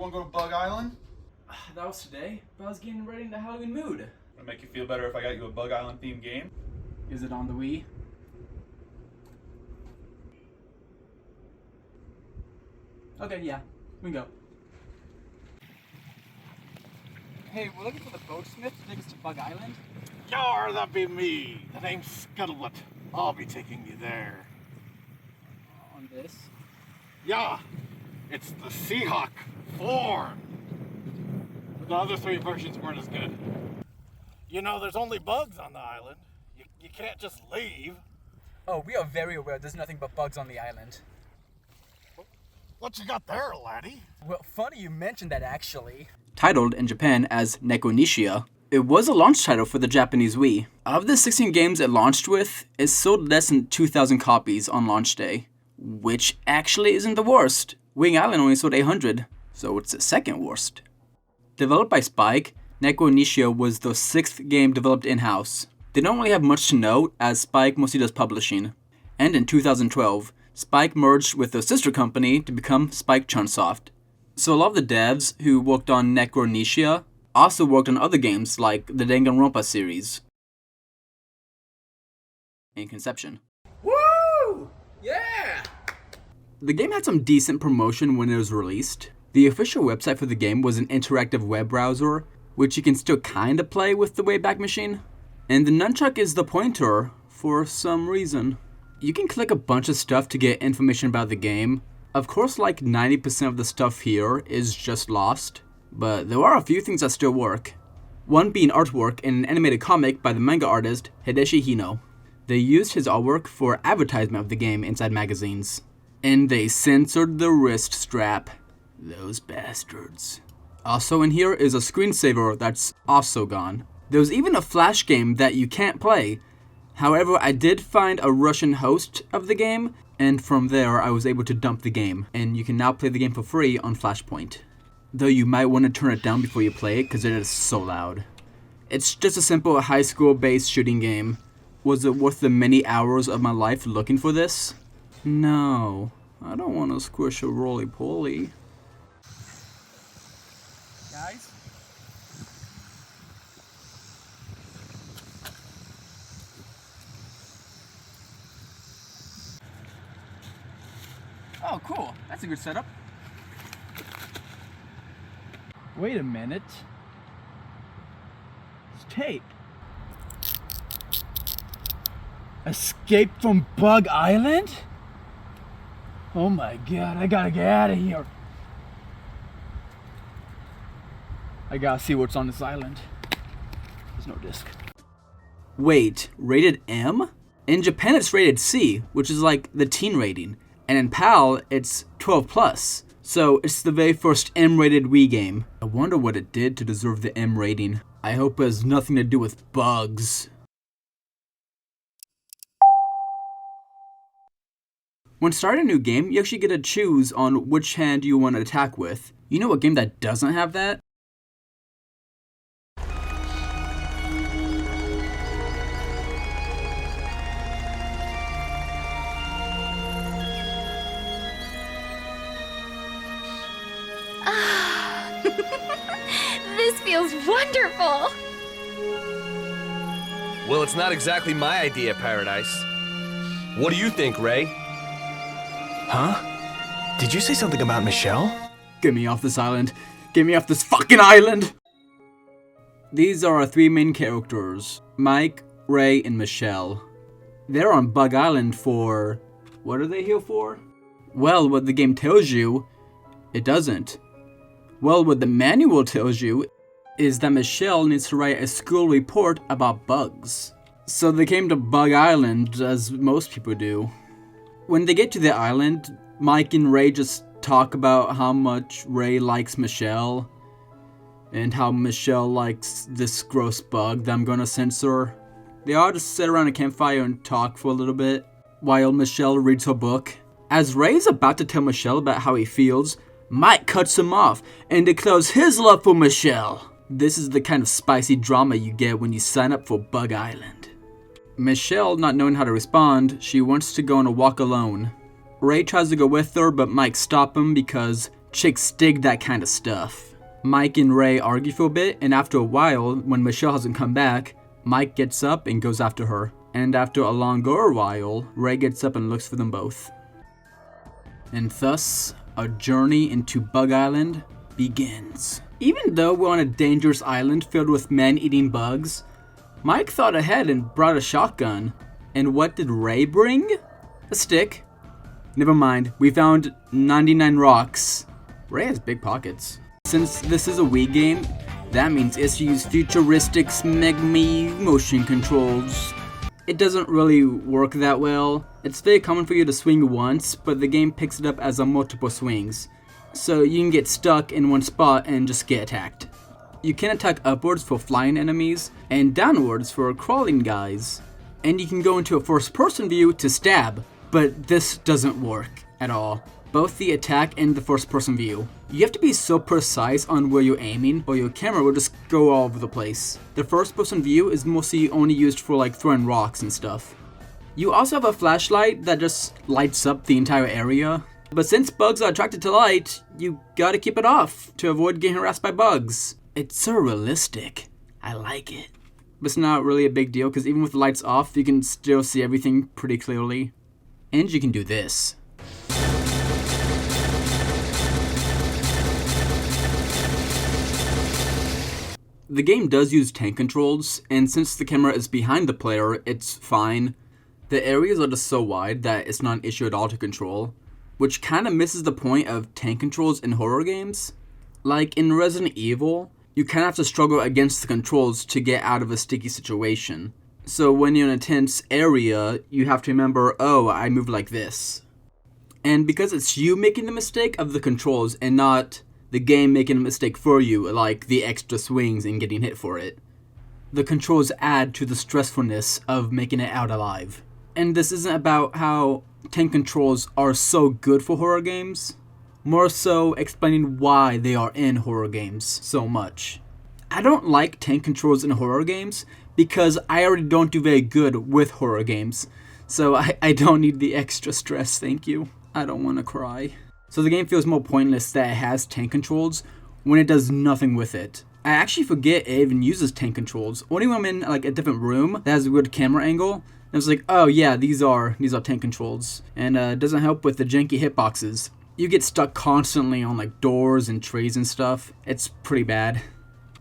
want to go to Bug Island? That was today, but I was getting ready in the Halloween mood. Would it make you feel better if I got you a Bug Island themed game? Is it on the Wii? Okay, yeah, we can go. Hey, we're looking for the boatsmith to take us to Bug Island. Yar, that be me. The name's Scuttlebutt. I'll be taking you there. On this? Yeah, it's the Seahawk 4. The other 3 versions weren't as good. You know, there's only bugs on the island. You can't just leave. Oh, we are very aware there's nothing but bugs on the island. What you got there, laddie? Well, funny you mentioned that, actually. Titled in Japan as Nekonishiya, it was a launch title for the Japanese Wii. Of the 16 games it launched with, it sold less than 2,000 copies on launch day, which actually isn't the worst. Wing Island only sold 800, so it's the second worst. Developed by Spike, Nekonishiya was the 6th game developed in-house. They don't really have much to note, as Spike mostly does publishing. And in 2012, Spike merged with a sister company to become Spike Chunsoft. So a lot of the devs who worked on Nekonishiya also worked on other games like the Danganronpa series and Conception. Woo! Yeah! The game had some decent promotion when it was released. The official website for the game was an interactive web browser, which you can still kinda play with the Wayback Machine. And the nunchuck is the pointer for some reason. You can click a bunch of stuff to get information about the game. Of course, like 90% of the stuff here is just lost, but there are a few things that still work. One being artwork in an animated comic by the manga artist Hideshi Hino. They used his artwork for advertisement of the game inside magazines. And they censored the wrist strap. Those bastards. Also in here is a screensaver that's also gone. There's even a flash game that you can't play. However, I did find a Russian host of the game, and from there I was able to dump the game, and you can now play the game for free on Flashpoint. Though you might want to turn it down before you play it, because it is so loud. It's just a simple high school-based shooting game. Was it worth the many hours of my life looking for this? No, I don't want to squish a roly-poly. Guys? Oh, cool. That's a good setup. Wait a minute. It's tape. Escape from Bug Island? Oh my god, I gotta get out of here. I gotta see what's on this island. There's no disc. Wait, rated M? In Japan it's rated C, which is like the teen rating. And in PAL, it's 12+. So it's the very first M-rated Wii game. I wonder what it did to deserve the M rating. I hope it has nothing to do with bugs. When starting a new game, you actually get to choose on which hand you want to attack with. You know what game that doesn't have that? This feels wonderful! Well, it's not exactly my idea of paradise. What do you think, Ray? Huh? Did you say something about Michelle? Get me off this island. Get me off this fucking island! These are our 3 main characters, Mike, Ray, and Michelle. They're on Bug Island for... what are they here for? Well, what the game tells you, it doesn't. Well, what the manual tells you is that Michelle needs to write a school report about bugs. So they came to Bug Island, as most people do. When they get to the island, Mike and Ray just talk about how much Ray likes Michelle, and how Michelle likes this gross bug that I'm gonna censor. They all just sit around a campfire and talk for a little bit, while Michelle reads her book. As Ray's about to tell Michelle about how he feels, Mike cuts him off and declares his love for Michelle. This is the kind of spicy drama you get when you sign up for Bug Island. Michelle, not knowing how to respond, she wants to go on a walk alone. Ray tries to go with her, but Mike stops him because Chicks dig that kind of stuff. Mike and Ray argue for a bit, and after a while, when Michelle hasn't come back, Mike gets up and goes after her. And after a longer while, Ray gets up and looks for them both. And thus, our journey into Bug Island begins. Even though we're on a dangerous island filled with men eating bugs, Mike thought ahead and brought a shotgun. And what did Ray bring? A stick. Never mind, we found 99 rocks. Ray has big pockets. Since this is a Wii game, that means it's used futuristic smegmy motion controls. It doesn't really work that well. It's very common for you to swing once, but the game picks it up as a multiple swings. So you can get stuck in one spot and just get attacked. You can attack upwards for flying enemies, and downwards for crawling guys. And you can go into a first person view to stab, but this doesn't work at all. Both the attack and the first person view. You have to be so precise on where you're aiming, or your camera will just go all over the place. The first person view is mostly only used for like throwing rocks and stuff. You also have a flashlight that just lights up the entire area. But since bugs are attracted to light, you gotta keep it off to avoid getting harassed by bugs. It's so realistic. I like it. But it's not really a big deal because even with the lights off, you can still see everything pretty clearly. And you can do this. The game does use tank controls, and since the camera is behind the player, it's fine. The areas are just so wide that it's not an issue at all to control, which kind of misses the point of tank controls in horror games. Like in Resident Evil, you kind of have to struggle against the controls to get out of a sticky situation. So when you're in a tense area, you have to remember, oh, I move like this. And because it's you making the mistake of the controls and not the game making a mistake for you, like the extra swings and getting hit for it, the controls add to the stressfulness of making it out alive. And this isn't about how tank controls are so good for horror games, more so explaining why they are in horror games so much. I don't like tank controls in horror games because I already don't do very good with horror games, so I don't need the extra stress, thank you. I don't want to cry. So the game feels more pointless that it has tank controls when it does nothing with it. I actually forget it even uses tank controls. Only when I'm in like a different room that has a good camera angle, and it's like, oh yeah, these are tank controls. And it doesn't help with the janky hitboxes. You get stuck constantly on like doors and trees and stuff. It's pretty bad.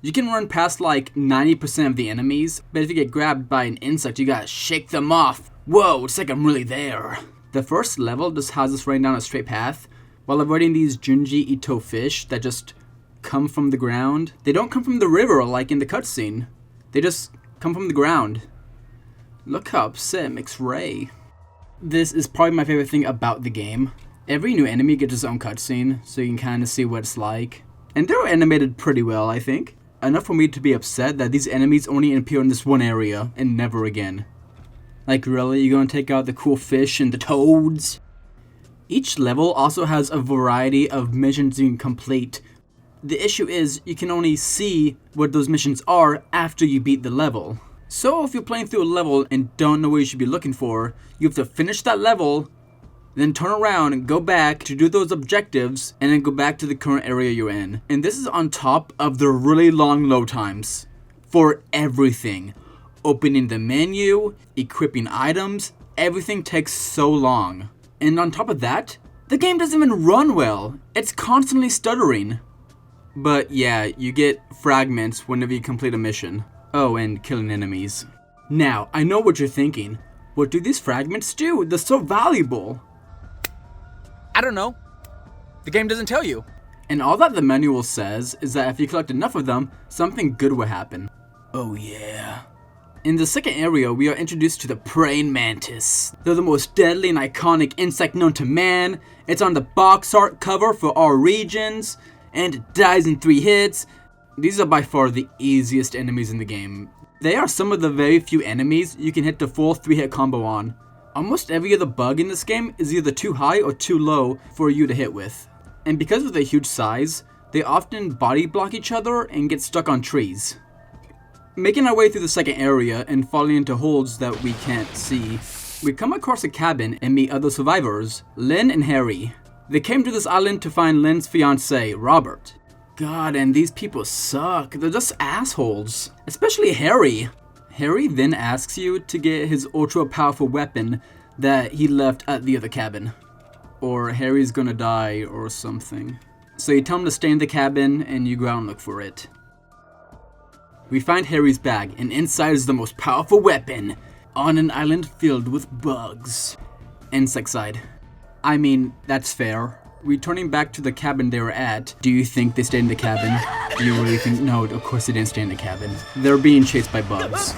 You can run past like 90% of the enemies, but if you get grabbed by an insect, you gotta shake them off. Whoa, it's like I'm really there. The first level just has us running down a straight path, while avoiding these Junji Ito fish that just come from the ground. They don't come from the river like in the cutscene. They just come from the ground. Look how upset it makes Ray. This is probably my favorite thing about the game. Every new enemy gets its own cutscene, so you can kind of see what it's like. And they're animated pretty well, I think. Enough for me to be upset that these enemies only appear in this one area and never again. Like really, you're gonna take out the cool fish and the toads? Each level also has a variety of missions you can complete. The issue is, you can only see what those missions are after you beat the level. So if you're playing through a level and don't know what you should be looking for, you have to finish that level, then turn around and go back to do those objectives, and then go back to the current area you're in. And this is on top of the really long load times for everything. Opening the menu, equipping items, everything takes so long. And on top of that, the game doesn't even run well. It's constantly stuttering. But yeah, you get fragments whenever you complete a mission. Oh, and killing enemies. Now, I know what you're thinking. What do these fragments do? They're so valuable. I don't know. The game doesn't tell you. And all that the manual says is that if you collect enough of them, something good will happen. Oh yeah. In the second area, we are introduced to the praying mantis. They're the most deadly and iconic insect known to man. It's on the box art cover for all regions, and it dies in 3 hits. These are by far the easiest enemies in the game. They are some of the very few enemies you can hit the full 3-hit combo on. Almost every other bug in this game is either too high or too low for you to hit with. And because of their huge size, they often body block each other and get stuck on trees. Making our way through the second area and falling into holes that we can't see, we come across a cabin and meet other survivors, Lynn and Harry. They came to this island to find Lynn's fiancé, Robert. God, and these people suck. They're just assholes. Especially Harry. Harry then asks you to get his ultra-powerful weapon that he left at the other cabin. Or Harry's gonna die or something. So you tell him to stay in the cabin and you go out and look for it. We find Harry's bag, and inside is the most powerful weapon on an island filled with bugs. Insecticide. I mean, that's fair. Returning back to the cabin they were at, do you think they stayed in the cabin? Do you really think? No, of course they didn't stay in the cabin. They're being chased by bugs.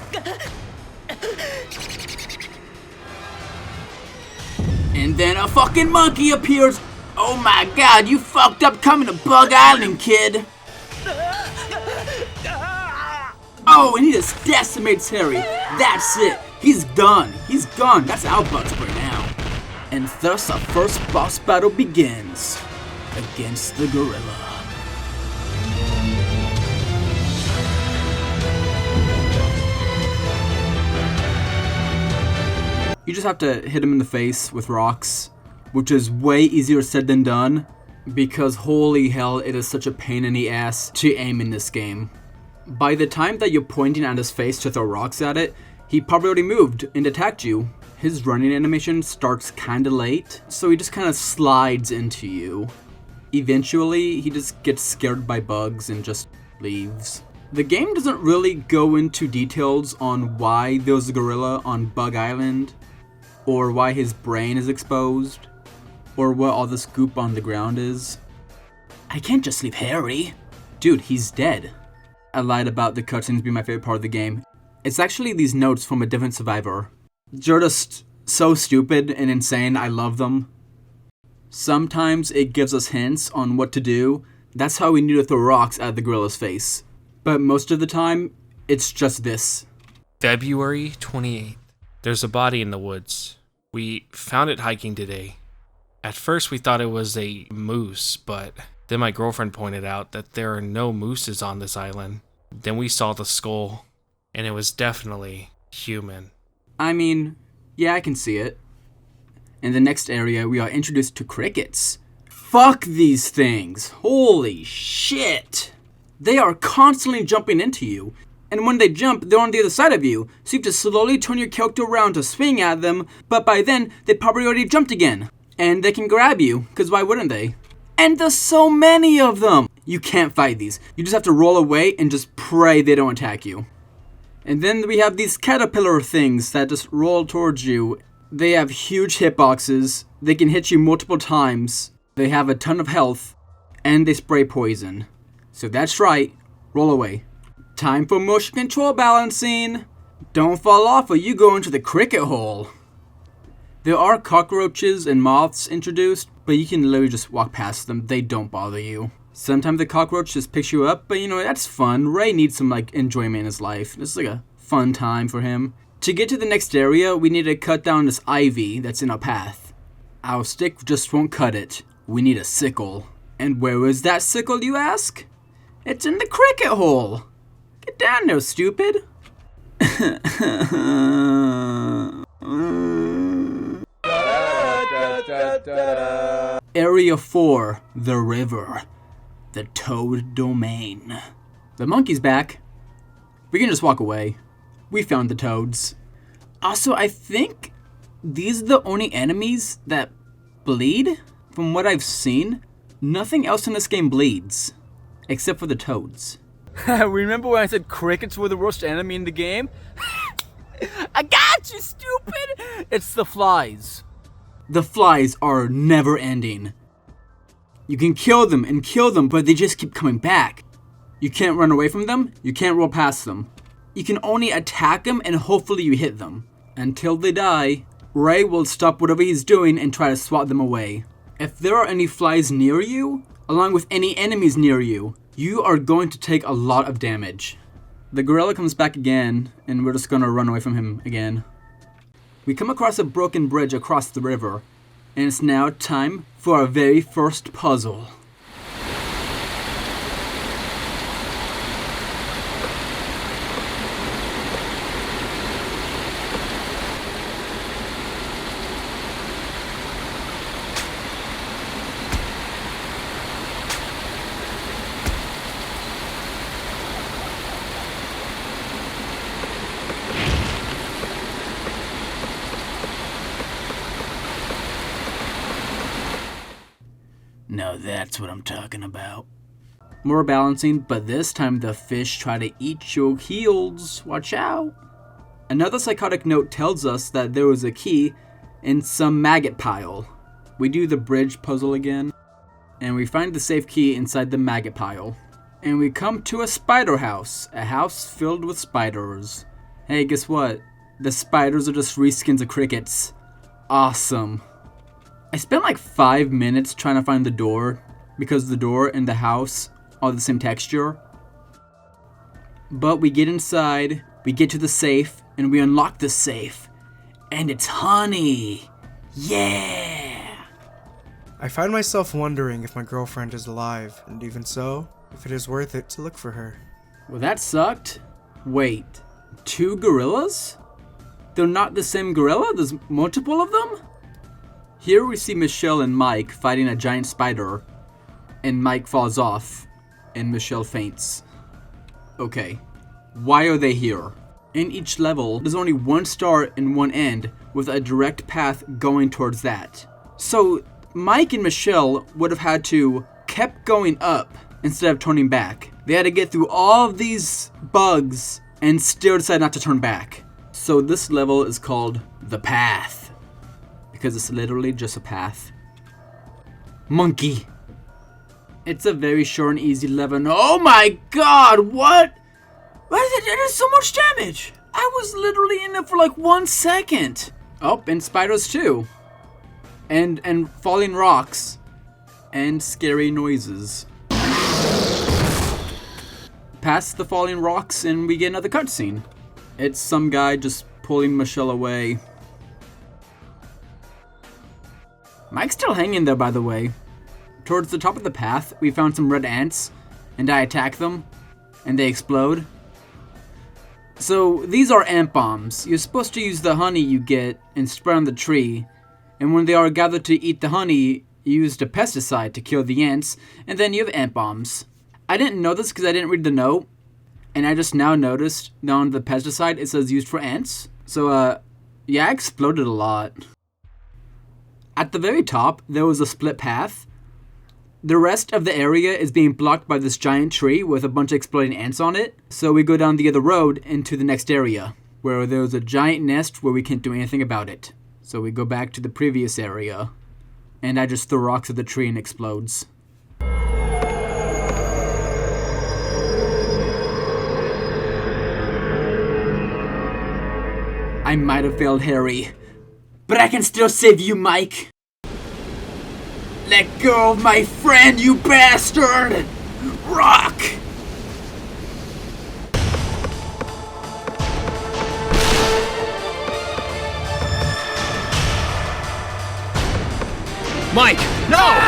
And then a fucking monkey appears. Oh my god, you fucked up coming to Bug Island, kid. Oh, and he just decimates Harry. That's it. He's done. He's gone. That's our bugs right now. And thus our first boss battle begins against the gorilla. You just have to hit him in the face with rocks, which is way easier said than done, because holy hell, it is such a pain in the ass to aim in this game. By the time that you're pointing at his face to throw rocks at it, he probably already moved and attacked you. His running animation starts kinda late, so he just kinda slides into you. Eventually, he just gets scared by bugs and just leaves. The game doesn't really go into details on why there's a gorilla on Bug Island, or why his brain is exposed, or what all this goop on the ground is. I can't just leave Harry. Dude, he's dead. I lied about the cutscenes being my favorite part of the game. It's actually these notes from a different survivor. They're just so stupid and insane, I love them. Sometimes it gives us hints on what to do. That's how we need to throw rocks at the gorilla's face. But most of the time, it's just this. February 28th. There's a body in the woods. We found it hiking today. At first we thought it was a moose, but then my girlfriend pointed out that there are no mooses on this island. Then we saw the skull, and it was definitely human. I mean, yeah, I can see it. In the next area, we are introduced to crickets. Fuck these things. Holy shit. They are constantly jumping into you. And when they jump, they're on the other side of you. So you have to slowly turn your character around to swing at them. But by then, they probably already jumped again. And they can grab you, because why wouldn't they? And there's so many of them. You can't fight these. You just have to roll away and just pray they don't attack you. And then we have these caterpillar things that just roll towards you. They have huge hitboxes. They can hit you multiple times. They have a ton of health. And they spray poison. So that's right. Roll away. Time for motion control balancing. Don't fall off or you go into the cricket hole. There are cockroaches and moths introduced, but you can literally just walk past them. They don't bother you. Sometimes the cockroach just picks you up, but you know, that's fun. Ray needs some enjoyment in his life. This is a fun time for him. To get to the next area, we need to cut down this ivy that's in our path. Our stick just won't cut it. We need a sickle. And where is that sickle, you ask? It's in the cricket hole. Get down there, stupid. Area 4, the river. The Toad Domain. The monkey's back. We can just walk away. We found the toads. Also, I think these are the only enemies that bleed. From what I've seen, nothing else in this game bleeds. Except for the toads. Remember when I said crickets were the worst enemy in the game? I got you, stupid! It's the flies. The flies are never ending. You can kill them, but they just keep coming back. You can't run away from them, you can't roll past them. You can only attack them and hopefully you hit them. Until they die, Ray will stop whatever he's doing and try to swat them away. If there are any flies near you, along with any enemies near you, you are going to take a lot of damage. The gorilla comes back again, and we're just gonna run away from him again. We come across a broken bridge across the river, and it's now time for our very first puzzle. Now that's what I'm talking about. More balancing, but this time the fish try to eat your heels. Watch out. Another psychotic note tells us that there was a key in some maggot pile. We do the bridge puzzle again, and we find the safe key inside the maggot pile. And we come to a spider house, a house filled with spiders. Hey, guess what? The spiders are just reskins of crickets. Awesome. I spent like 5 minutes trying to find the door, because the door and the house are the same texture. But we get inside, we get to the safe, and we unlock the safe. And it's honey! Yeah! I find myself wondering if my girlfriend is alive, and even so, if it is worth it to look for her. Well, that sucked. Wait, 2 gorillas? They're not the same gorilla? There's multiple of them? Here we see Michelle and Mike fighting a giant spider, and Mike falls off, and Michelle faints. Okay, why are they here? In each level, there's only one start and one end, with a direct path going towards that. So, Mike and Michelle would have had to kept going up instead of turning back. They had to get through all of these bugs and still decide not to turn back. So this level is called The Path, because it's literally just a path. Monkey. It's a very short and easy level. Oh my god, what? Why did it do so much damage? I was literally in it for like 1 second. Oh, and spiders too. And falling rocks. And scary noises. Past the falling rocks and we get another cutscene. It's some guy just pulling Michelle away. Mike's still hanging there, by the way. Towards the top of the path, we found some red ants, and I attack them, and they explode. So, these are ant bombs. You're supposed to use the honey you get and spread on the tree, and when they are gathered to eat the honey, you use the pesticide to kill the ants, and then you have ant bombs. I didn't know this because I didn't read the note, and I just now noticed that on the pesticide it says used for ants. So, yeah, I exploded a lot. At the very top, there was a split path. The rest of the area is being blocked by this giant tree with a bunch of exploding ants on it. So we go down the other road into the next area, where there was a giant nest where we can't do anything about it. So we go back to the previous area, and I just throw rocks at the tree and it explodes. I might have failed Harry, but I can still save you, Mike. Let go of my friend, you bastard! Rock! Mike, no!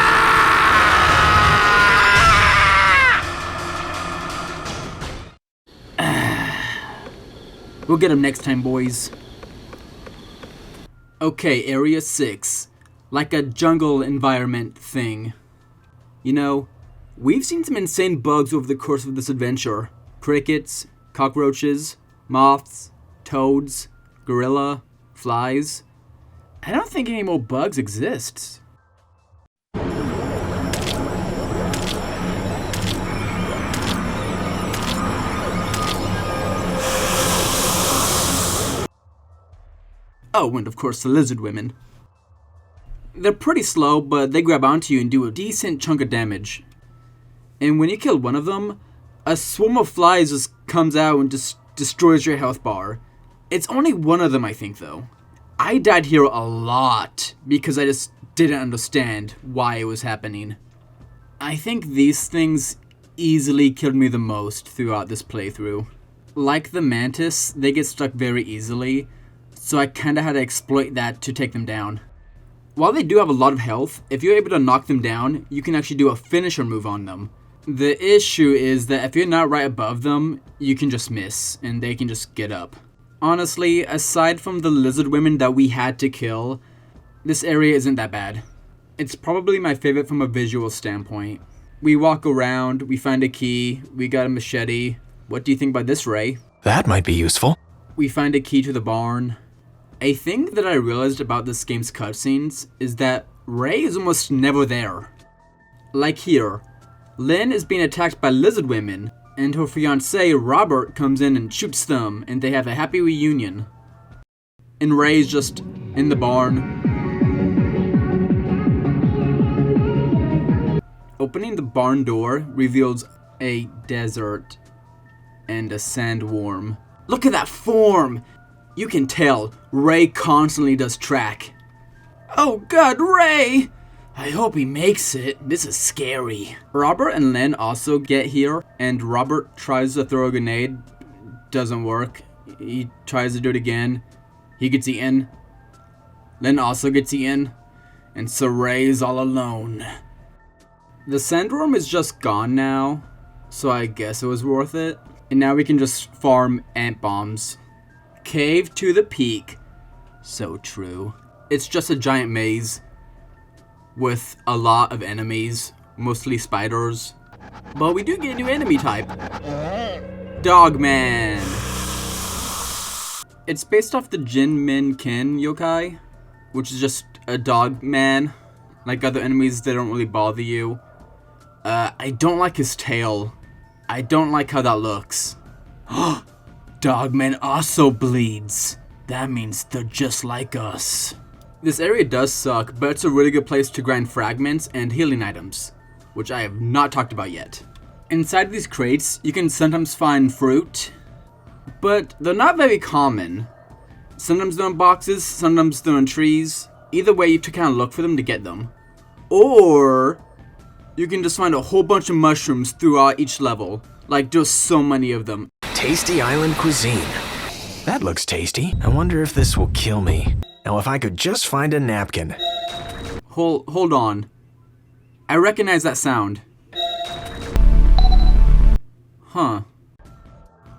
We'll get him next time, boys. Okay, Area 6. Like a jungle environment thing. You know, we've seen some insane bugs over the course of this adventure. Crickets, cockroaches, moths, toads, gorilla, flies. I don't think any more bugs exist. Oh, and of course the lizard women. They're pretty slow, but they grab onto you and do a decent chunk of damage. And when you kill one of them, a swarm of flies just comes out and just destroys your health bar. It's only one of them, I think, though. I died here a lot because I just didn't understand why it was happening. I think these things easily killed me the most throughout this playthrough. Like the mantis, they get stuck very easily, so I kinda had to exploit that to take them down. While they do have a lot of health, if you're able to knock them down, you can actually do a finisher move on them. The issue is that if you're not right above them, you can just miss, and they can just get up. Honestly, aside from the lizard women that we had to kill, this area isn't that bad. It's probably my favorite from a visual standpoint. We walk around, we find a key, we got a machete. What do you think about this, Ray? That might be useful. We find a key to the barn. A thing that I realized about this game's cutscenes is that Ray is almost never there. Like here, Lynn is being attacked by lizard women, and her fiancé Robert comes in and shoots them, and they have a happy reunion. And Ray's just in the barn. Opening the barn door reveals a desert and a sandworm. Look at that form! You can tell Ray constantly does track. Oh god, Ray! I hope he makes it. This is scary. Robert and Lynn also get here, and Robert tries to throw a grenade. Doesn't work. He tries to do it again. He gets eaten. Lynn also gets eaten. And so Ray's all alone. The sandworm is just gone now, so I guess it was worth it. And now we can just farm ant bombs. Cave to the peak. So true. It's just a giant maze with a lot of enemies, mostly spiders. But we do get a new enemy type. Dogman. It's based off the Jin Min Kin yokai, which is just a dog man. Like other enemies, they don't really bother you. I don't like his tail. I don't like how that looks. Dogman also bleeds. That means they're just like us. This area does suck, but it's a really good place to grind fragments and healing items, which I have not talked about yet. Inside these crates, you can sometimes find fruit, but they're not very common. Sometimes they're in boxes, sometimes they're in trees. Either way, you have to kind of look for them to get them. Or you can just find a whole bunch of mushrooms throughout each level. Like, there's so many of them. Tasty island cuisine. That looks tasty. I wonder if this will kill me. Now, if I could just find a napkin. Hold on. I recognize that sound. Huh.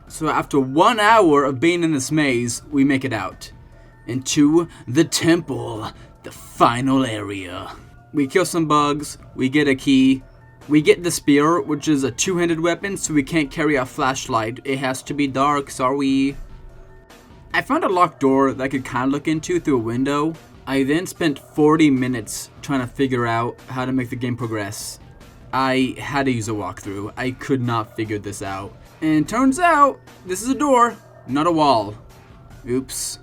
So after 1 hour of being in this maze, we make it out. Into the temple, the final area. We kill some bugs, we get a key. We get the spear, which is a two-handed weapon, so we can't carry a flashlight. It has to be dark, sorry. I found a locked door that I could kind of look into through a window. I then spent 40 minutes trying to figure out how to make the game progress. I had to use a walkthrough. I could not figure this out. And turns out, this is a door, not a wall. Oops.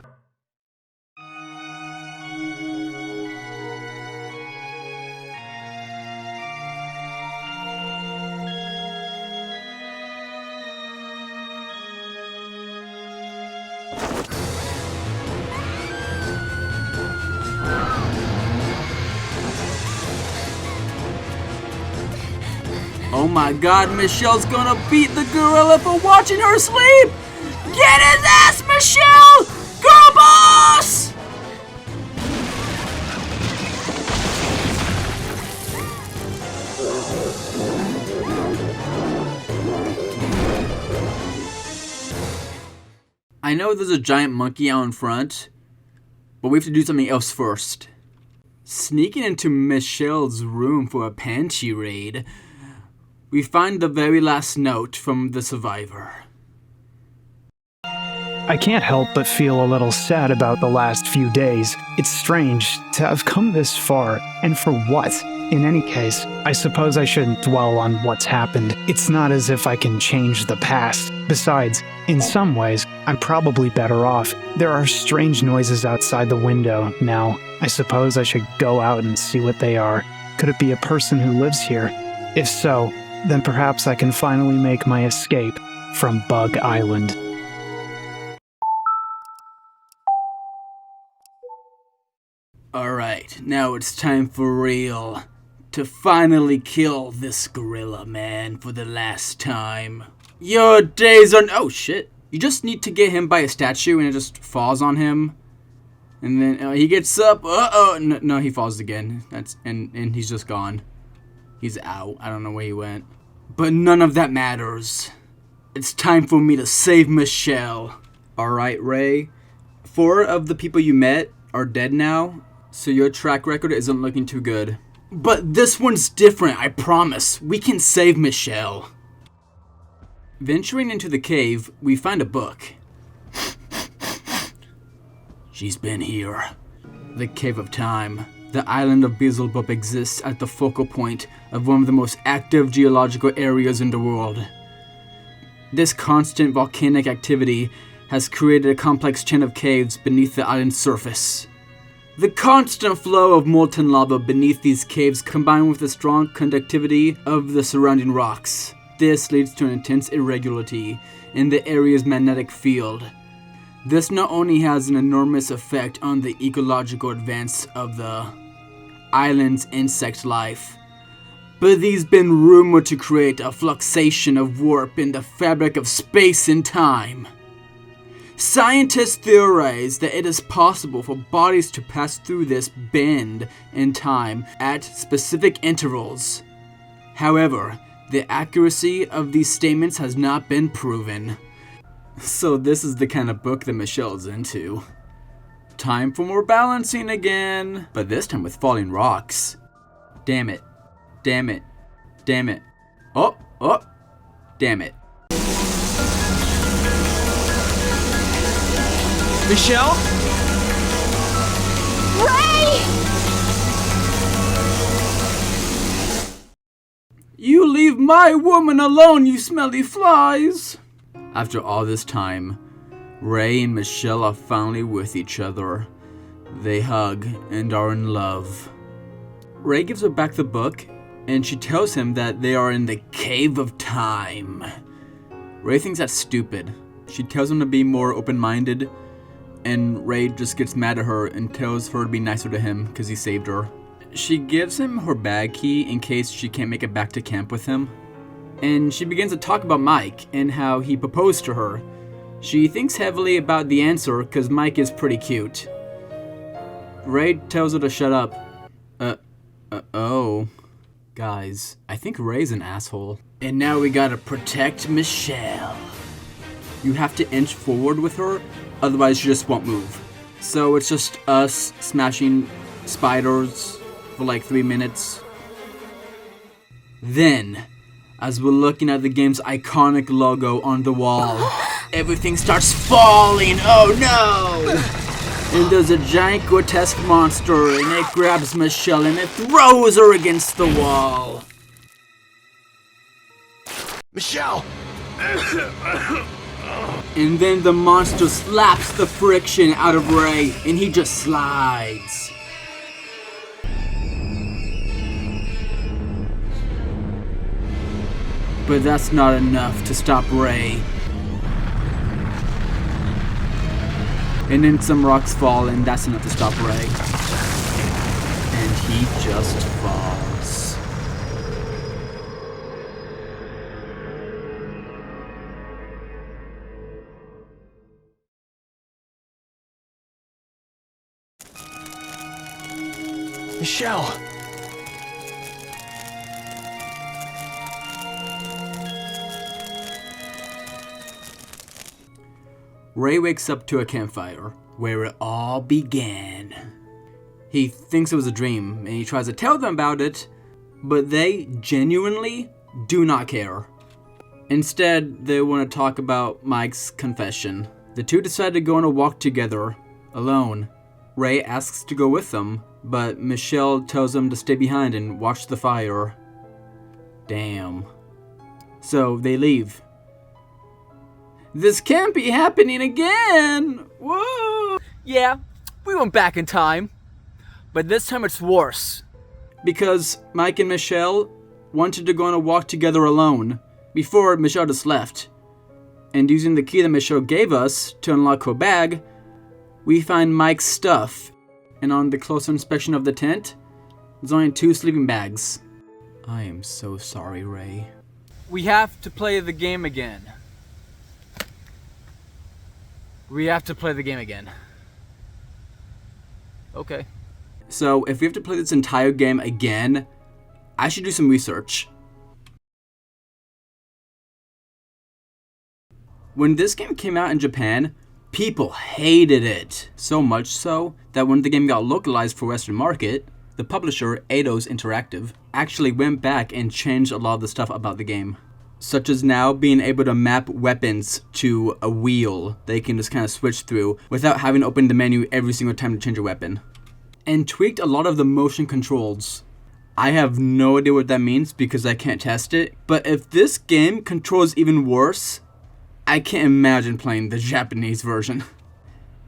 Oh my god, Michelle's gonna beat the gorilla for watching her sleep! Get his ass, Michelle! Girl boss! I know there's a giant monkey out in front, but we have to do something else first. Sneaking into Michelle's room for a pantry raid, we find the very last note from the survivor. I can't help but feel a little sad about the last few days. It's strange to have come this far, and for what? In any case, I suppose I shouldn't dwell on what's happened. It's not as if I can change the past. Besides, in some ways, I'm probably better off. There are strange noises outside the window now. I suppose I should go out and see what they are. Could it be a person who lives here? If so, then perhaps I can finally make my escape from Bug Island. Alright, now it's time for real. To finally kill this gorilla man for the last time. Your days are... Oh shit. You just need to get him by a statue and it just falls on him. And then he gets up. Uh-oh. No, he falls again. And he's just gone. He's out. I don't know where he went. But none of that matters. It's time for me to save Michelle. Alright, Ray. 4 of the people you met are dead now, so your track record isn't looking too good. But this one's different, I promise. We can save Michelle. Venturing into the cave, we find a book. She's been here. The Cave of Time. The island of Beelzebub exists at the focal point of one of the most active geological areas in the world. This constant volcanic activity has created a complex chain of caves beneath the island's surface. The constant flow of molten lava beneath these caves combined with the strong conductivity of the surrounding rocks. This leads to an intense irregularity in the area's magnetic field. This not only has an enormous effect on the ecological advance of the island's insect life, but these been rumored to create a fluxation of warp in the fabric of space and time. Scientists theorize that it is possible for bodies to pass through this bend in time at specific intervals. However, the accuracy of these statements has not been proven. So this is the kind of book that Michelle's into. Time for more balancing again, but this time with falling rocks. Damn it. Damn it. Damn it. Oh, damn it. Michelle? Ray! You leave my woman alone, you smelly flies! After all this time, Ray and Michelle are finally with each other. They hug and are in love. Ray gives her back the book, and she tells him that they are in the Cave of Time. Ray thinks that's stupid. She tells him to be more open-minded, and Ray just gets mad at her and tells her to be nicer to him because he saved her. She gives him her bag key in case she can't make it back to camp with him. And she begins to talk about Mike and how he proposed to her. She thinks heavily about the answer because Mike is pretty cute. Ray tells her to shut up. Oh. Guys, I think Ray's an asshole. And now we gotta protect Michelle. You have to inch forward with her, otherwise she just won't move. So it's just us smashing spiders for like 3 minutes. Then, as we're looking at the game's iconic logo on the wall, everything starts falling. Oh no! And there's a giant grotesque monster, and it grabs Michelle and it throws her against the wall. Michelle! And then the monster slaps the friction out of Ray, and he just slides. But that's not enough to stop Ray. And then some rocks fall, and that's enough to stop Ray. And he just falls. Michelle! Ray wakes up to a campfire, where it all began. He thinks it was a dream, and he tries to tell them about it, but they genuinely do not care. Instead, they want to talk about Mike's confession. The two decide to go on a walk together, alone. Ray asks to go with them, but Michelle tells them to stay behind and watch the fire. Damn. So they leave. This can't be happening again! Whoa! Yeah, we went back in time, but this time it's worse. Because Mike and Michelle wanted to go on a walk together alone, before Michelle just left. And using the key that Michelle gave us to unlock her bag, we find Mike's stuff, and on the closer inspection of the tent, there's only 2 sleeping bags. I am so sorry, Ray. We have to play the game again. We have to play the game again. Okay. So, if we have to play this entire game again, I should do some research. When this game came out in Japan, people hated it. So much so that when the game got localized for Western market, the publisher, Eidos Interactive, actually went back and changed a lot of the stuff about the game. Such as now being able to map weapons to a wheel they can just kind of switch through without having to open the menu every single time to change a weapon. and tweaked a lot of the motion controls. I have no idea what that means because I can't test it, but if this game controls even worse, I can't imagine playing the Japanese version.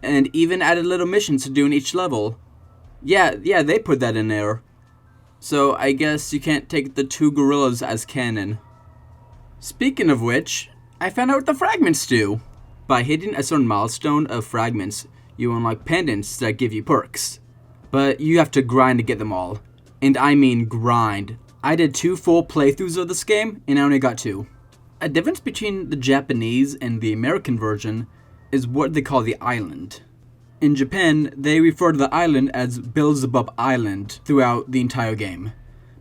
And even added little missions to do in each level. Yeah, they put that in there. So I guess you can't take the 2 gorillas as canon. Speaking of which, I found out what the fragments do. By hitting a certain milestone of fragments, you unlock pendants that give you perks. But you have to grind to get them all. And I mean grind. I did 2 full playthroughs of this game, and I only got 2. A difference between the Japanese and the American version is what they call the island. In Japan, they refer to the island as Beelzebub Island throughout the entire game.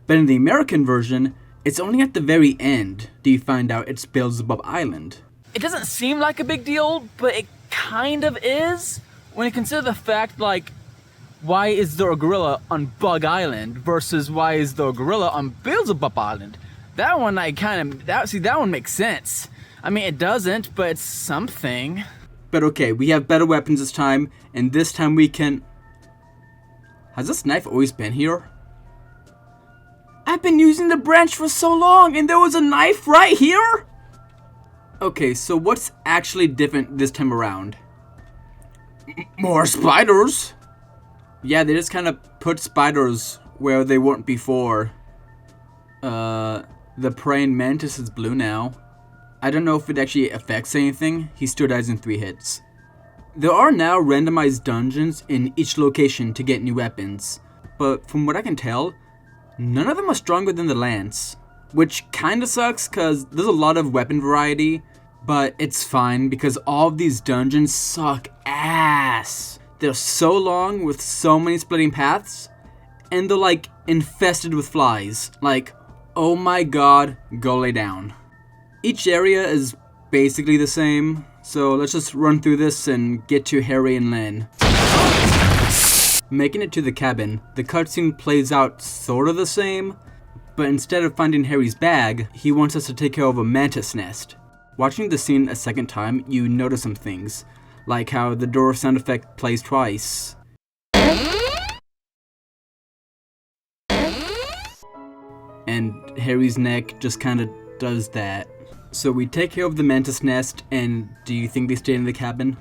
But in the American version, it's only at the very end do you find out it's Beelzebub Island. It doesn't seem like a big deal, but it kind of is when you consider the fact, like, why is there a gorilla on Bug Island versus why is there a gorilla on Beelzebub Island? That one that one makes sense. I mean, it doesn't, but it's something. But okay, we have better weapons this time, and this time we can... Has this knife always been here? I've been using the branch for so long, and there was a knife right here? Okay, so what's actually different this time around? More spiders! Yeah, they just kind of put spiders where they weren't before. The praying mantis is blue now. I don't know if it actually affects anything. He still dies in 3 hits. There are now randomized dungeons in each location to get new weapons, but from what I can tell, none of them are stronger than the lance, which kinda sucks cause there's a lot of weapon variety, but it's fine because all of these dungeons suck ass. They're so long with so many splitting paths, and they're like infested with flies. Like, oh my god, go lay down. Each area is basically the same, so let's just run through this and get to Harry and Lynn. Making it to the cabin, the cutscene plays out sort of the same, but instead of finding Harry's bag, he wants us to take care of a mantis nest. Watching the scene a second time, you notice some things, like how the door sound effect plays twice. And Harry's neck just kinda does that. So we take care of the mantis nest, and do you think they stayed in the cabin?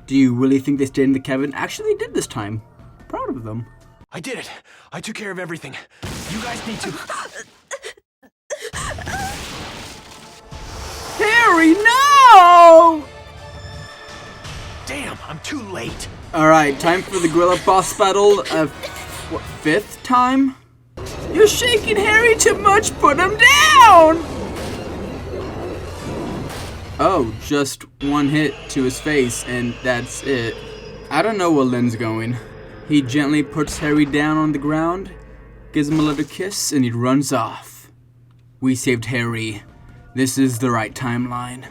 Do you really think they stayed in the cabin? Actually, they did this time. Proud of them. I did it. I took care of everything. You guys need to... Harry, no! Damn, I'm too late. Alright, time for the gorilla boss battle of, what, 5th time? You're shaking Harry too much, put him down! Oh, just 1 hit to his face, and that's it. I don't know where Lynn's going. He gently puts Harry down on the ground, gives him a little kiss, and he runs off. We saved Harry. This is the right timeline.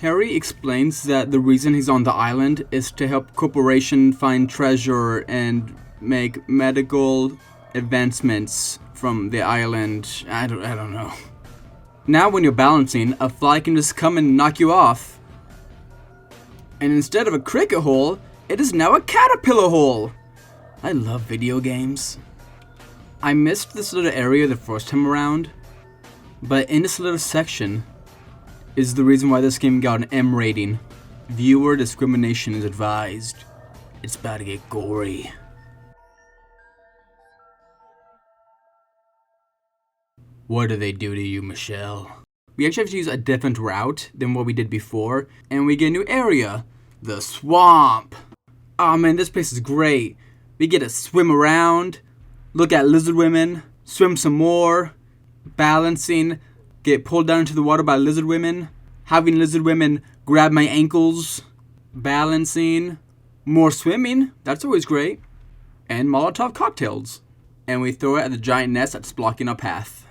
Harry explains that the reason he's on the island is to help corporation find treasure and make medical advancements from the island. I don't know. Now when you're balancing, a fly can just come and knock you off. And instead of a cricket hole, it is now a caterpillar hole. I love video games. I missed this little area the first time around, but in this little section is the reason why this game got an M rating. Viewer discrimination is advised. It's about to get gory. What do they do to you, Michelle? We actually have to use a different route than what we did before, and we get a new area, the swamp. Oh man, this place is great. We get to swim around, look at lizard women, swim some more, balancing, get pulled down into the water by lizard women, having lizard women grab my ankles, balancing, more swimming, that's always great, and Molotov cocktails. And we throw it at the giant nest that's blocking our path.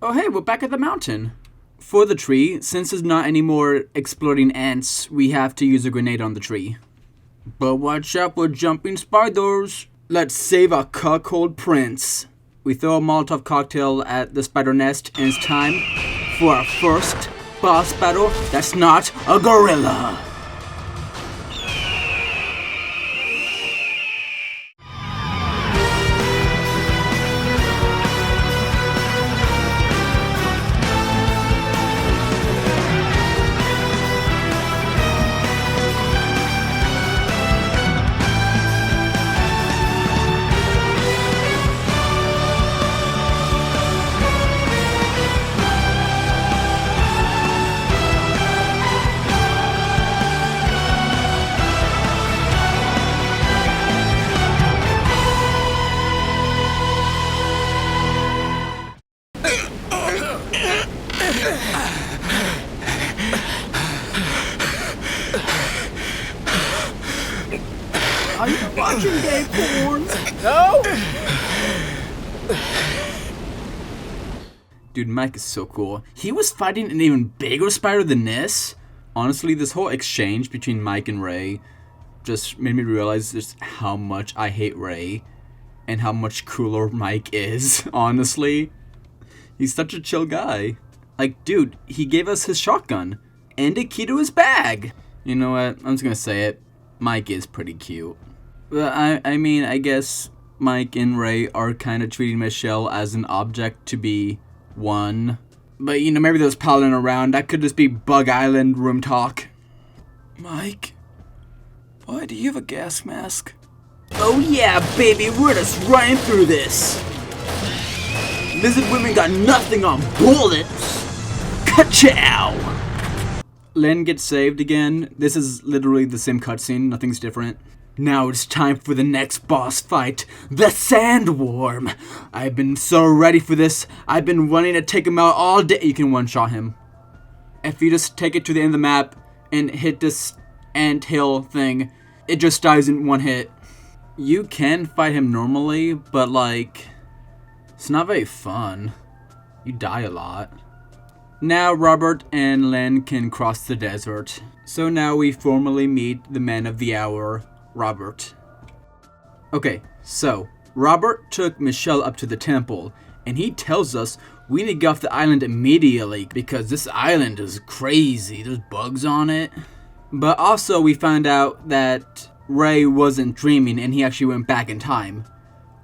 Oh hey, we're back at the mountain. For the tree, since there's not any more exploding ants, we have to use a grenade on the tree. But watch out for jumping spiders. Let's save our cuckold prince. We throw a Molotov cocktail at the spider nest, and it's time for our first boss battle that's not a gorilla. Are you watching gay porn? No? Dude, Mike is so cool. He was fighting an even bigger spider than this. Honestly, this whole exchange between Mike and Ray just made me realize just how much I hate Ray and how much cooler Mike is, honestly. He's such a chill guy. Like, dude, he gave us his shotgun and a key to his bag. You know what? I'm just gonna say it. Mike is pretty cute. But I mean, I guess Mike and Ray are kind of treating Michelle as an object to be won. But, you know, maybe those palling around, that could just be Bug Island room talk. Mike, why do you have a gas mask? Oh yeah, baby, we're just running through this. Lizard women got nothing on bullets. Ka-chow! Len gets saved again. This is literally the same cutscene, nothing's different. Now it's time for the next boss fight, the Sandworm. I've been so ready for this. I've been wanting to take him out all day. You can one-shot him. If you just take it to the end of the map and hit this anthill thing, it just dies in one hit. You can fight him normally, but like, it's not very fun. You die a lot. Now Robert and Len can cross the desert. So now we formally meet the man of the hour, Robert. Okay, so Robert took Michelle up to the temple, and he tells us we need to get off the island immediately because this island is crazy. There's bugs on it. But also we found out that Ray wasn't dreaming and he actually went back in time.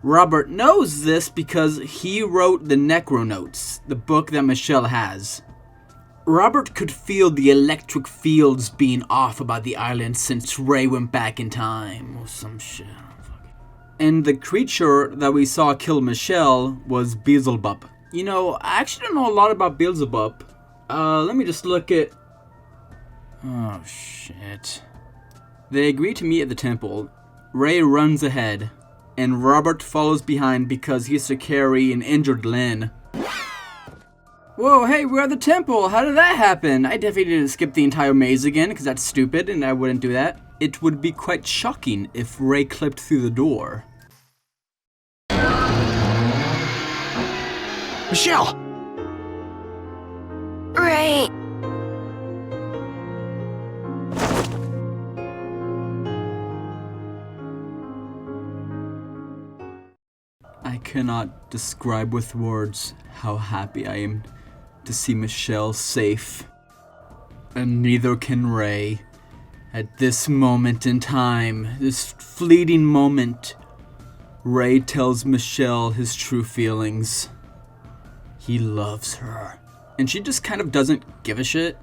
Robert knows this because he wrote the Necro Notes, the book that Michelle has. Robert could feel the electric fields being off about the island since Ray went back in time or some shit. And the creature that we saw kill Michelle was Beelzebub. You know, I actually don't know a lot about Beelzebub. Let me just look at... Oh, shit. They agree to meet at the temple. Ray runs ahead, and Robert follows behind because he has to carry an injured Lynn. Whoa, hey, we're at the temple. How did that happen? I definitely didn't skip the entire maze again, because that's stupid, and I wouldn't do that. It would be quite shocking if Ray clipped through the door. Michelle! Ray. I cannot describe with words how happy I am to see Michelle safe. And neither can Ray. At this moment in time, this fleeting moment, Ray tells Michelle his true feelings. He loves her. And she just kind of doesn't give a shit.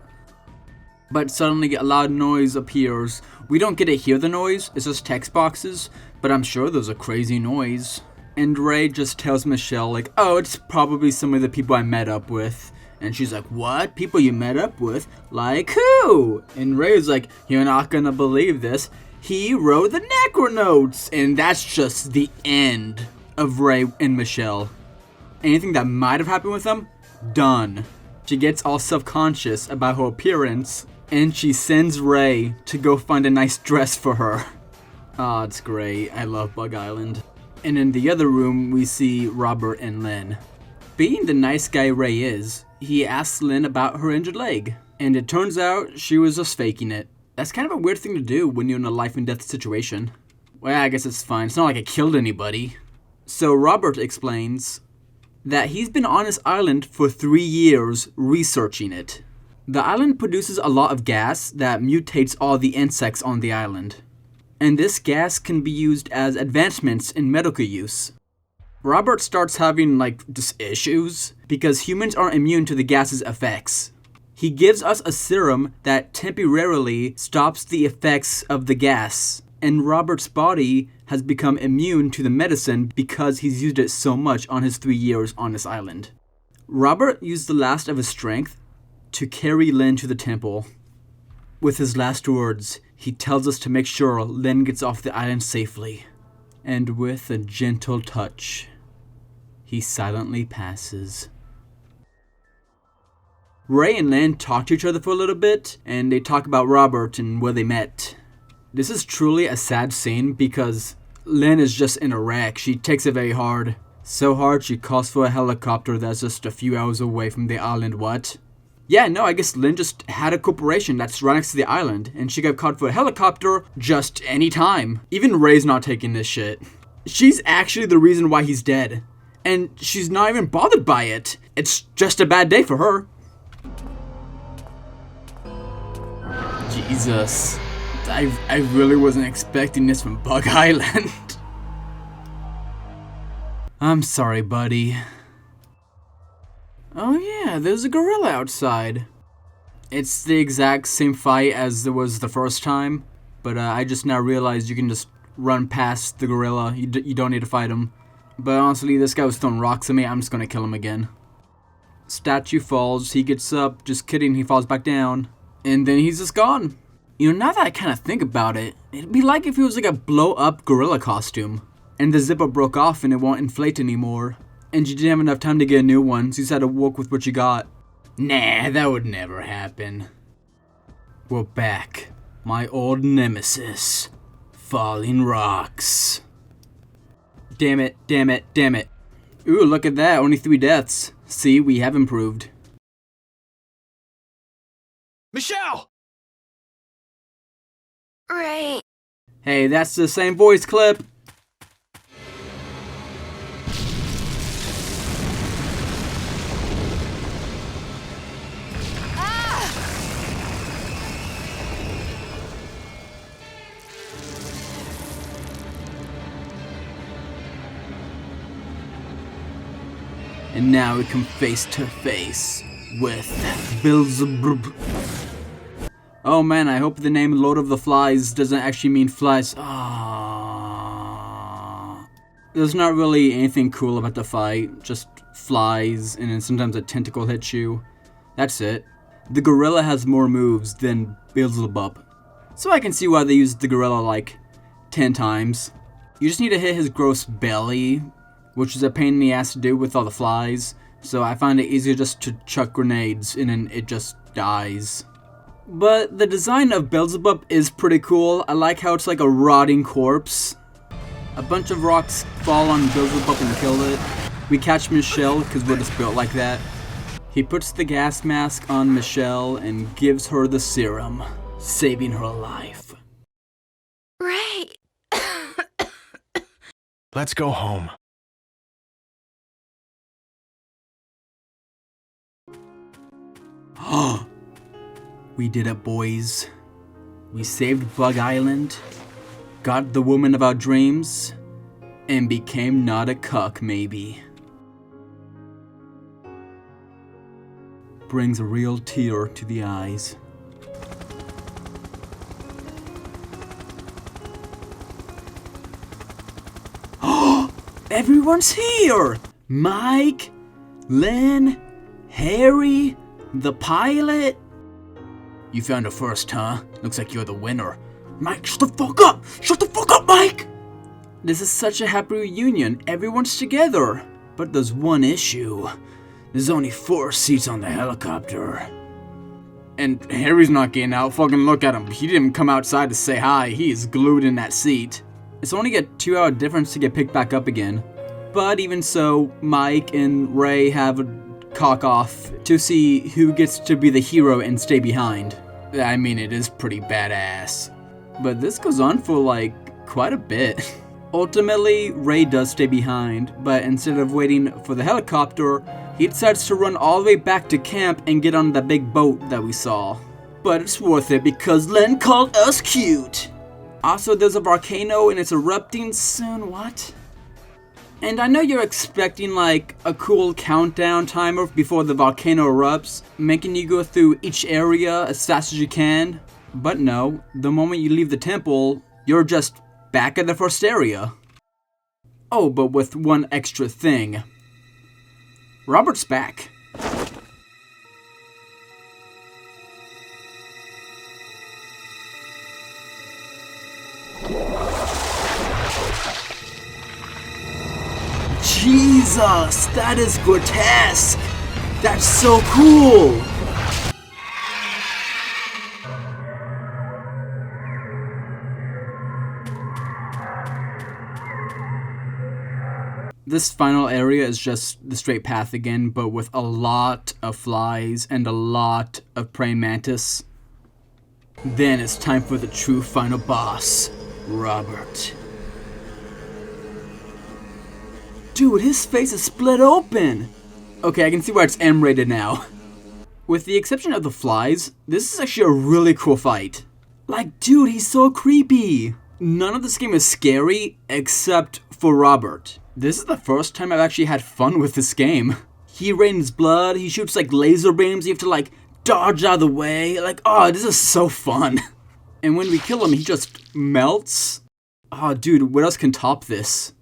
But suddenly a loud noise appears. We don't get to hear the noise, it's just text boxes, but I'm sure there's a crazy noise. And Ray just tells Michelle, like, oh, it's probably some of the people I met up with. And she's like, what? People you met up with? Like who? And Ray's like, you're not gonna believe this. He wrote the Necro Notes. And that's just the end of Ray and Michelle. Anything that might have happened with them, done. She gets all self-conscious about her appearance, and she sends Ray to go find a nice dress for her. Oh, it's great. I love Bug Island. And in the other room, we see Robert and Lynn. Being the nice guy Ray is, he asks Lynn about her injured leg. And it turns out she was just faking it. That's kind of a weird thing to do when you're in a life and death situation. Well, I guess it's fine. It's not like I killed anybody. So Robert explains that he's been on this island for 3 years researching it. The island produces a lot of gas that mutates all the insects on the island. And this gas can be used as advancements in medical use. Robert starts having, just issues because humans aren't immune to the gas's effects. He gives us a serum that temporarily stops the effects of the gas, and Robert's body has become immune to the medicine because he's used it so much on his 3 years on this island. Robert used the last of his strength to carry Lynn to the temple. With his last words, he tells us to make sure Lynn gets off the island safely. And with a gentle touch, he silently passes. Ray and Lynn talk to each other for a little bit, and they talk about Robert and where they met. This is truly a sad scene because Lynn is just in a wreck. She takes it very hard. So hard she calls for a helicopter that's just a few hours away from the island. What? Yeah, no, I guess Lynn just had a corporation that's right next to the island, and she got called for a helicopter just any time. Even Ray's not taking this shit. She's actually the reason why he's dead. And she's not even bothered by it. It's just a bad day for her. Jesus. I really wasn't expecting this from Bug Island. I'm sorry, buddy. Oh yeah, there's a gorilla outside. It's the exact same fight as there was the first time, but I just now realized you can just run past the gorilla. You don't need to fight him. But honestly, this guy was throwing rocks at me. I'm just gonna kill him again. Statue falls, he gets up, just kidding, he falls back down. And then he's just gone. You know, now that I kind of think about it, it'd be like if it was like a blow-up gorilla costume, and the zipper broke off and it won't inflate anymore, and you didn't have enough time to get a new one, so you just had to work with what you got. Nah, that would never happen. We're back. My old nemesis. Falling rocks. Damn it, damn it, damn it. Ooh, look at that, only 3 deaths. See, we have improved. Michelle! Right. Hey, that's the same voice clip. And now we come face to face with Beelzebub. Oh man, I hope the name Lord of the Flies doesn't actually mean flies. Ah, there's not really anything cool about the fight, just flies, and then sometimes a tentacle hits you. That's it. The gorilla has more moves than Beelzebub, so I can see why they used the gorilla like 10 times. You just need to hit his gross belly, which is a pain in the ass to do with all the flies, so I find it easier just to chuck grenades and then it just dies. But the design of Beelzebub is pretty cool. I like how it's like a rotting corpse. A bunch of rocks fall on Beelzebub and kill it. We catch Michelle because we're just built like that. He puts the gas mask on Michelle and gives her the serum, saving her life. Right. Let's go home. We did it, boys. We saved Bug Island, got the woman of our dreams, and became not a cuck, maybe. Brings a real tear to the eyes. Everyone's here! Mike, Lynn, Harry, the pilot. You found her first, huh? Looks like you're the winner. Mike, shut the fuck up! Shut the fuck up, Mike! This is such a happy reunion. Everyone's together. But there's one issue. There's only 4 seats on the helicopter. And Harry's not getting out. Fucking look at him. He didn't even come outside to say hi. He is glued in that seat. It's only a 2-hour difference to get picked back up again. But even so, Mike and Ray have a cock off to see who gets to be the hero and stay behind. I mean, it is pretty badass. But this goes on for like quite a bit. Ultimately, Ray does stay behind, but instead of waiting for the helicopter, he decides to run all the way back to camp and get on that big boat that we saw. But it's worth it because Len called us cute. Also, there's a volcano and it's erupting soon. What? And I know you're expecting like a cool countdown timer before the volcano erupts, making you go through each area as fast as you can. But no, the moment you leave the temple, you're just back at the first area. Oh, but with one extra thing. Robert's back. Jesus, that is grotesque. That's so cool. This final area is just the straight path again, but with a lot of flies and a lot of praying mantis. Then it's time for the true final boss, Robert. Dude, his face is split open! Okay, I can see why it's M-rated now. With the exception of the flies, this is actually a really cool fight. Like, dude, he's so creepy! None of this game is scary, except for Robert. This is the first time I've actually had fun with this game. He rains blood, he shoots like laser beams, you have to like dodge out of the way. Like, oh, this is so fun. And when we kill him, he just melts. Oh, dude, what else can top this?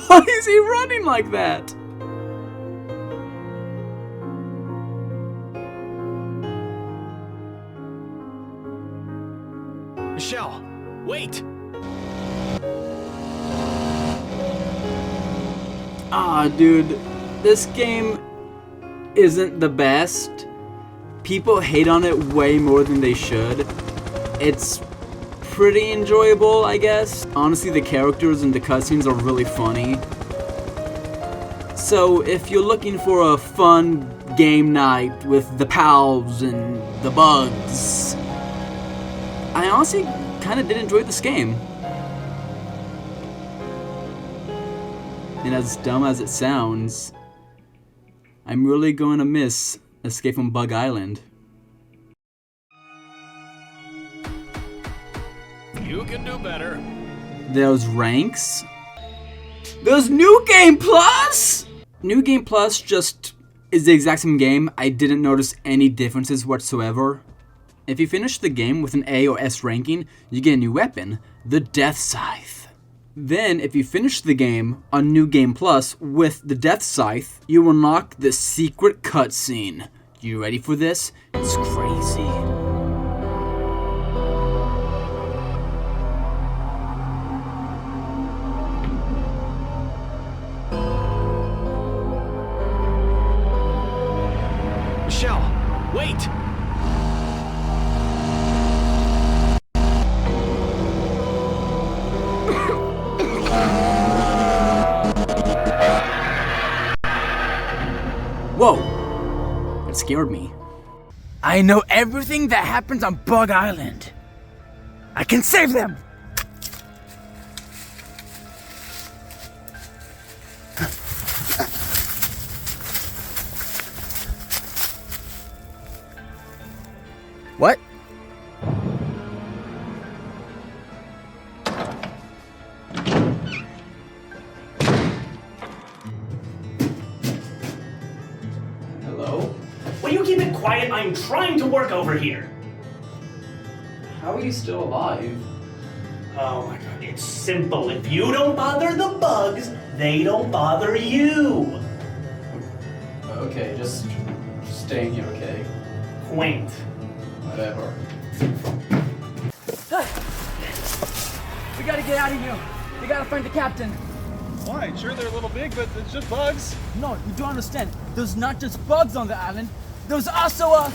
Why is he running like that? Michelle, wait! Ah, dude, this game isn't the best. People hate on it way more than they should. It's pretty enjoyable, I guess. Honestly, the characters and the cutscenes are really funny. So, if you're looking for a fun game night with the pals and the bugs, I honestly kind of did enjoy this game. And as dumb as it sounds, I'm really going to miss Escape from Bug Island. You can do better. There's ranks. There's New Game Plus! New Game Plus just is the exact same game. I didn't notice any differences whatsoever. If you finish the game with an A or S ranking, you get a new weapon, the Death Scythe. Then, if you finish the game on New Game Plus with the Death Scythe, you unlock the secret cutscene. You ready for this? It's crazy. Michelle, wait! Whoa! That scared me. I know everything that happens on Bug Island. I can save them! What? Hello? Will you keep it quiet? I'm trying to work over here. How are you still alive? Oh my god, it's simple. If you don't bother the bugs, they don't bother you. Okay, just staying here, okay? Quaint. Whatever. We gotta get out of here. We gotta find the captain. Why? Sure, they're a little big, but it's just bugs. No, you don't understand. There's not just bugs on the island. There's also a...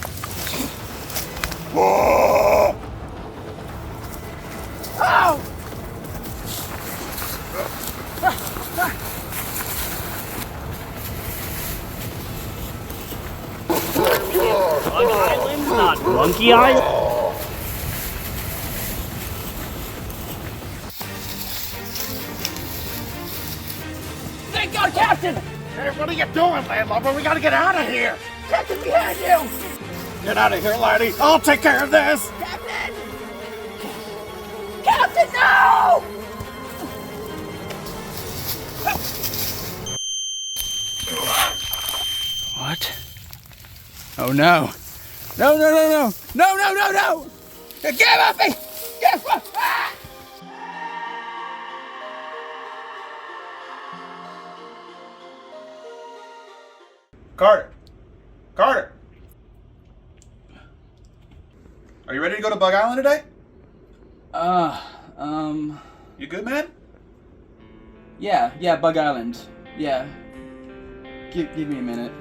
Ow! Bug Island, not Monkey Island. Thank God, Captain! Hey, what are you doing, landlubber? We gotta get out of here! Captain, behind you! Get out of here, laddie! I'll take care of this! Captain! Captain, no! What? Oh no. No, no, no, no! No, no, no, no! Get off me! Get off! Ah! Carter! Carter! Are you ready to go to Bug Island today? You good, man? Yeah, Bug Island. Yeah. Give me a minute.